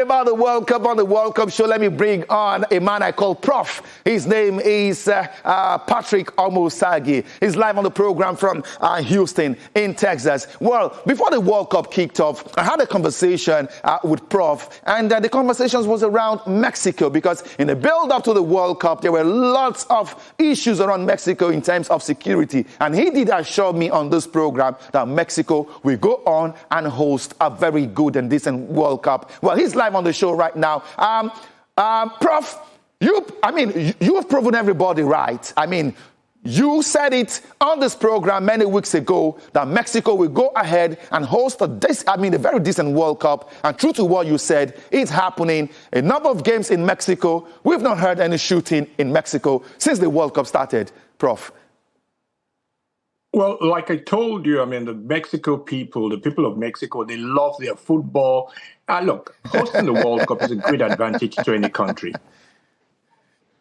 About the World Cup on the World Cup show, let me bring on a man I call Prof. His name is Patrick Omo-Osagie. He's live on the program from Houston in Texas. Well, before the World Cup kicked off, I had a conversation with Prof, and the conversation was around Mexico, because in the build-up to the World Cup, there were lots of issues around Mexico in terms of security. And he did assure me on this program that Mexico will go on and host a very good and decent World Cup. Well, he's live on the show right now. Prof, you've proven everybody right. I mean, you said it on this program many weeks ago that Mexico will go ahead and host a very decent World Cup. And true to what you said, it's happening. A number of games in Mexico. We've not heard any shooting in Mexico since the World Cup started, Prof. Well, like I told you, the Mexico people, the people of Mexico, they love their football. Look, hosting the World Cup is a great advantage to any country.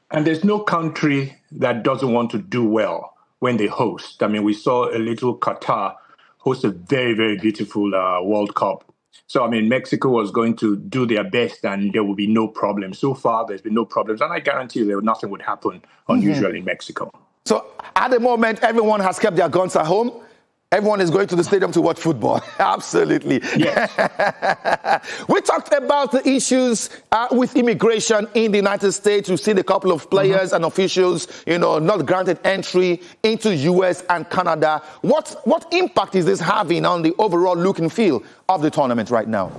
And there's no country that doesn't want to do well when they host. We saw a little Qatar host a very, very beautiful World Cup. So, Mexico was going to do their best and there will be no problem. So far, there's been no problems. And I guarantee you nothing would happen unusual in Mexico. So at the moment, everyone has kept their guns at home. Everyone is going to the stadium to watch football. Absolutely. Yes. We talked about the issues with immigration in the United States. We've seen a couple of players and officials, not granted entry into U.S. and Canada. What impact is this having on the overall look and feel of the tournament right now?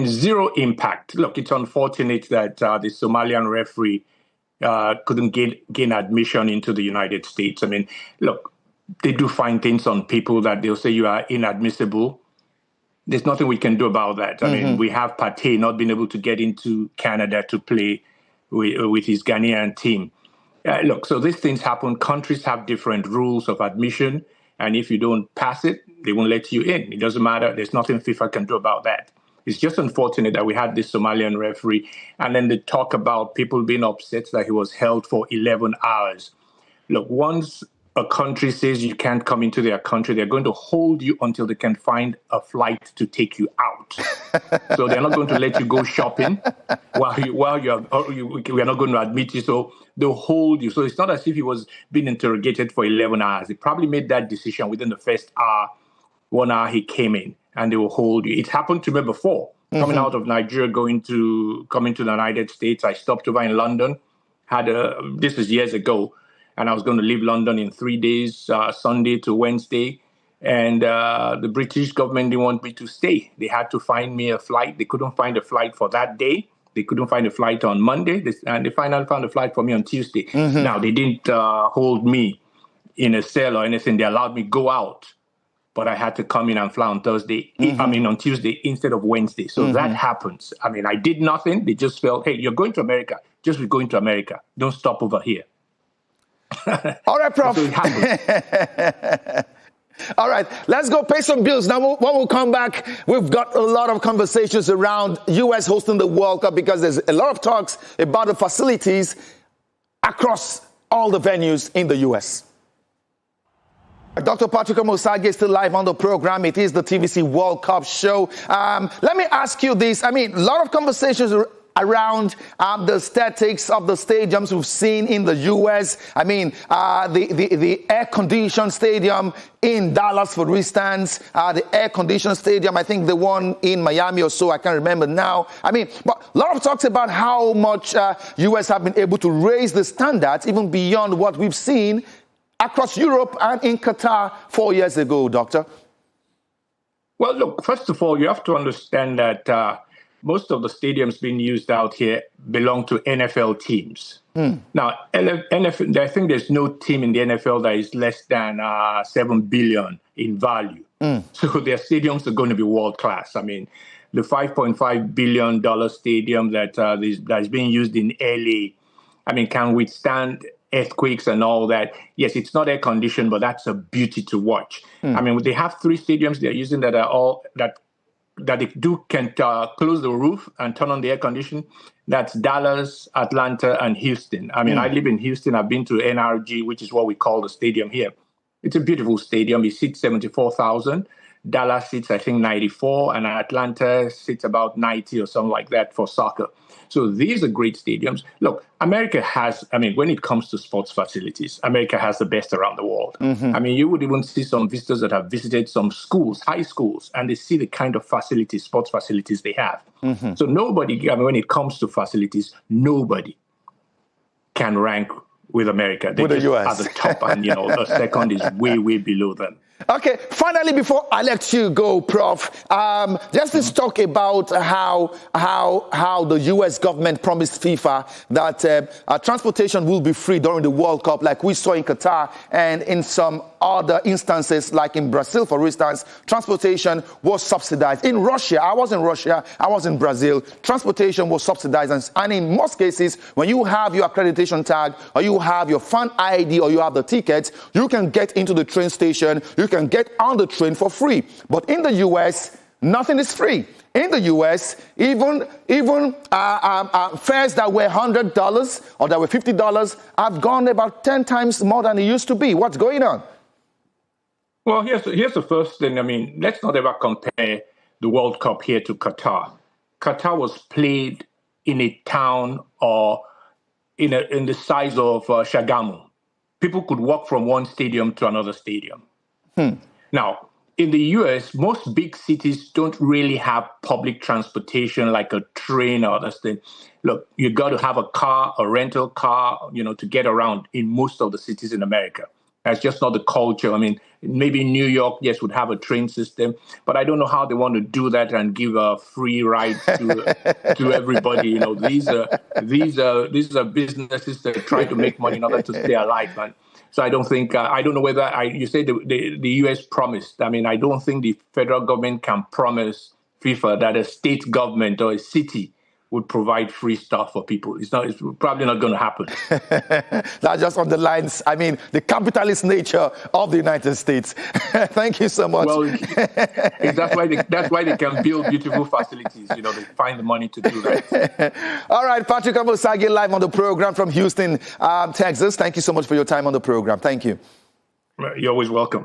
Zero impact. Look, it's unfortunate that the Somalian referee couldn't gain admission into the United States. Look, they do find things on people that they'll say you are inadmissible. There's nothing we can do about that. We have Partey not being able to get into Canada to play with his Ghanaian team. Look, so these things happen. Countries have different rules of admission. And if you don't pass it, they won't let you in. It doesn't matter. There's nothing FIFA can do about that. It's just unfortunate that we had this Somalian referee. And then they talk about people being upset that he was held for 11 hours. Look, once a country says you can't come into their country, they're going to hold you until they can find a flight to take you out. So they're not going to let you go shopping we are not going to admit you. So they'll hold you. So it's not as if he was being interrogated for 11 hours. They probably made that decision within the first hour, 1 hour he came in, and they will hold you. It happened to me before. Coming out of Nigeria, coming to the United States, I stopped over in London. This was years ago. And I was going to leave London in 3 days, Sunday to Wednesday. And the British government didn't want me to stay. They had to find me a flight. They couldn't find a flight for that day. They couldn't find a flight on Monday. And they finally found a flight for me on Tuesday. Now, they didn't hold me in a cell or anything. They allowed me to go out. But I had to come in and fly on on Tuesday instead of Wednesday. So that happens. I did nothing. They just felt, hey, you're going to America. Just be going to America. Don't stop over here. All right, Prof. All right, let's go pay some bills. Now, when we come back, we've got a lot of conversations around U.S. hosting the World Cup, because there's a lot of talks about the facilities across all the venues in the U.S. Dr. Patrick Omo-Osagie is still live on the program. It is the TVC World Cup show. Let me ask you this. A lot of conversations around the statics of the stadiums we've seen in the U.S. The air-conditioned stadium in Dallas, for instance, the air-conditioned stadium, I think the one in Miami or so, I can't remember now. But a lot of talks about how much U.S. have been able to raise the standards even beyond what we've seen across Europe and in Qatar 4 years ago, Doctor. Well, look, first of all, you have to understand that most of the stadiums being used out here belong to NFL teams. Now, NFL, I think there's no team in the NFL that is less than $7 billion in value. So their stadiums are going to be world class. The $5.5 billion stadium that is being used in LA, can withstand earthquakes and all that. Yes, it's not air conditioned, but that's a beauty to watch. They have 3 stadiums they're using that are all that they can close the roof and turn on the air condition. That's Dallas, Atlanta, and Houston. I live in Houston. I've been to NRG, which is what we call the stadium here. It's a beautiful stadium. It seats 74,000. Dallas sits, I think, 94, and Atlanta sits about 90 or something like that for soccer. So these are great stadiums. Look, America has, I mean, when it comes to sports facilities, America has the best around the world. I mean, you would even see some visitors that have visited some schools, high schools, and they see the kind of facilities, sports facilities they have. So nobody, I mean, when it comes to facilities, nobody can rank with America. They're with the US. At the top, and, you know, the second is way, way below them. Okay, finally, before I let you go, Prof, let's talk about how the U.S. government promised FIFA that transportation will be free during the World Cup, like we saw in Qatar, and in some other instances, like in Brazil, for instance, transportation was subsidized. In Russia, I was in Brazil, transportation was subsidized, and in most cases, when you have your accreditation tag, or you have your fan ID, or you have the tickets, you can get into the train station, you can get on the train for free. But in the U.S., nothing is free. In the U.S., even fares that were $100 or that were $50 have gone about 10 times more than it used to be. What's going on? Well, here's the first thing. I mean, let's not ever compare the World Cup here to Qatar. Qatar was played in a town or in the size of Shagamu. People could walk from one stadium to another stadium. Now, in the US, most big cities don't really have public transportation like a train or other thing. Look, you got to have a car, a rental car, you know, to get around in most of the cities in America. That's just not the culture. I mean, maybe New York, yes, would have a train system, but I don't know how they want to do that and give a free ride to everybody. You know, these are businesses that try to make money in order to stay alive, man. So I don't think, I don't know whether, you say the U.S. promised. I mean, I don't think the federal government can promise FIFA that a state government or a city would provide free stuff for people. It's probably not going to happen. That just underlines, I mean, the capitalist nature of the United States. Thank you so much. Well, that's why they can build beautiful facilities. You know, they find the money to do that. All right, Patrick Omo-Osagie live on the program from Houston, Texas. Thank you so much for your time on the program. Thank you. You're always welcome.